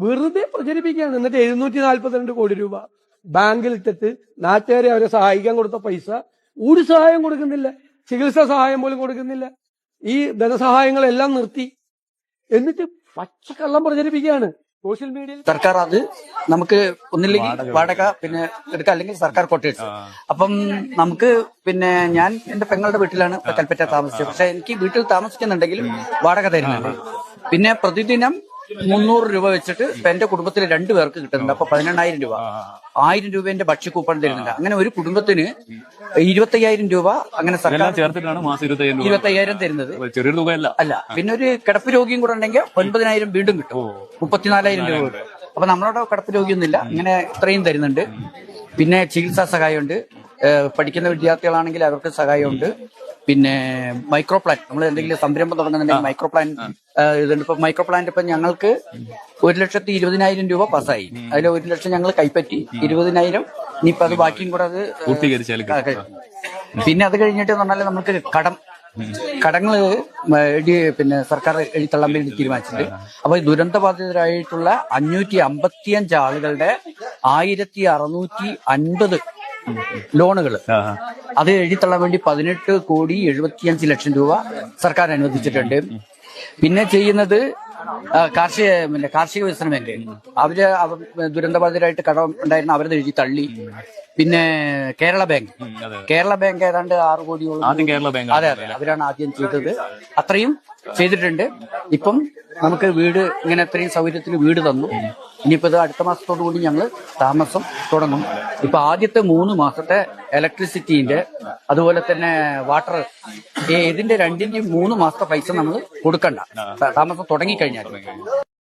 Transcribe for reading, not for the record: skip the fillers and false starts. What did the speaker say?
വെറുതെ പ്രചരിപ്പിക്കുകയാണ്. എന്നിട്ട് 742 കോടി രൂപ ബാങ്കിൽ ഇട്ടിട്ട് നാട്ടുകാരെ അവരെ സഹായിക്കാൻ കൊടുത്ത പൈസ ഒരു സഹായം കൊടുക്കുന്നില്ല, ചികിത്സാ സഹായം പോലും കൊടുക്കുന്നില്ല. ഈ ധനസഹായങ്ങളെല്ലാം നിർത്തി. എന്നിട്ട് പച്ചക്കള്ളം പ്രചരിപ്പിക്കുകയാണ് സോഷ്യൽ മീഡിയയിൽ. സർക്കാർ അത് നമുക്ക് ഒന്നില്ലെങ്കിൽ വാടക പിന്നെ എടുക്കാം, അല്ലെങ്കിൽ സർക്കാർ കൊട്ടേഴ്സ്. അപ്പം നമുക്ക് പിന്നെ ഞാൻ എന്റെ പെങ്ങളുടെ വീട്ടിലാണ് കൽപ്പറ്റ താമസിച്ചത്. പക്ഷെ എനിക്ക് വീട്ടിൽ താമസിക്കുന്നുണ്ടെങ്കിലും വാടക തരുന്നുണ്ട്. പിന്നെ പ്രതിദിനം 300 രൂപ വെച്ചിട്ട് ഇപ്പൊ എന്റെ കുടുംബത്തിൽ 2 പേർക്ക് കിട്ടുന്നുണ്ട്. അപ്പൊ 18,000 രൂപ, 1000 രൂപേന്റെ ഭക്ഷ്യക്കൂപ്പൺ തരുന്നുണ്ട്. അങ്ങനെ ഒരു കുടുംബത്തിന് 25,000 രൂപ അങ്ങനെ സർക്കാർ ചേർത്തിട്ടാണ് മാസം 25,000 തരുന്നത്. ചെറിയ തുകയല്ല. അല്ല, പിന്നെ ഒരു കിടപ്പ് രോഗിയും കൂടെ ഉണ്ടെങ്കിൽ 9,000 വീണ്ടും കിട്ടും, 34,000 രൂപ കിട്ടും. അപ്പൊ നമ്മളോട് കിടപ്പ് രോഗിയൊന്നുമില്ല, ഇങ്ങനെ ഇത്രയും തരുന്നുണ്ട്. പിന്നെ ചികിത്സാ സഹായമുണ്ട്, പഠിക്കുന്ന വിദ്യാർത്ഥികളാണെങ്കിൽ അവർക്ക് സഹായമുണ്ട്. പിന്നെ മൈക്രോ പ്ലാൻ, നമ്മൾ എന്തെങ്കിലും സംരംഭം തുടങ്ങുന്നുണ്ടെങ്കിൽ മൈക്രോ പ്ലാൻ ഇതുണ്ട്. ഇപ്പൊ മൈക്രോ പ്ലാന്റ് ഇപ്പൊ ഞങ്ങൾക്ക് 1,20,000 രൂപ പാസ്സായി. അതിൽ 1 ലക്ഷം ഞങ്ങൾ കൈപ്പറ്റി, 20,000 ഇനിയിപ്പോ അത് ബാക്കിയും കൂടെ അത് പൂർത്തീകരിച്ചാൽ. പിന്നെ അത് കഴിഞ്ഞിട്ട് പറഞ്ഞാൽ നമുക്ക് കടങ്ങള് പിന്നെ സർക്കാർ എഴുത്തള്ളാൻ വേണ്ടി തീരുമാനിച്ചിട്ടുണ്ട്. അപ്പൊ ദുരന്തബാധിതരായിട്ടുള്ള 555 ആളുകളുടെ 1,650 ലോണുകൾ അത് എഴുതിത്തള്ളാൻ വേണ്ടി 18,75,00,000 രൂപ സർക്കാർ അനുവദിച്ചിട്ടുണ്ട്. പിന്നെ ചെയ്യുന്നത് കാർഷിക വികസന ബാങ്ക്, അവര് ദുരന്തബാധിതരായിട്ട് കടം ഉണ്ടായിരുന്ന അവരത് എഴുതി തള്ളി. പിന്നെ കേരള ബാങ്ക് ഏതാണ്ട് 6 കോടിയോളം. അതെ, അവരാണ് ആദ്യം ചെയ്തത്. അത്രയും ചെയ്തിട്ടുണ്ട്. ഇപ്പം നമുക്ക് വീട് ഇങ്ങനെ അത്രയും സൗകര്യത്തിൽ വീട് തന്നു. ഇനിയിപ്പോ ഇത് അടുത്ത മാസത്തോടു കൂടി ഞങ്ങൾ താമസം തുടങ്ങും. ഇപ്പൊ ആദ്യത്തെ 3 മാസത്തെ ഇലക്ട്രിസിറ്റിന്റെ അതുപോലെ തന്നെ വാട്ടർ, ഇതിന്റെ 2ന്റെയും 3 മാസത്തെ പൈസ നമ്മൾ കൊടുക്കണ്ട താമസം തുടങ്ങിക്കഴിഞ്ഞാൽ.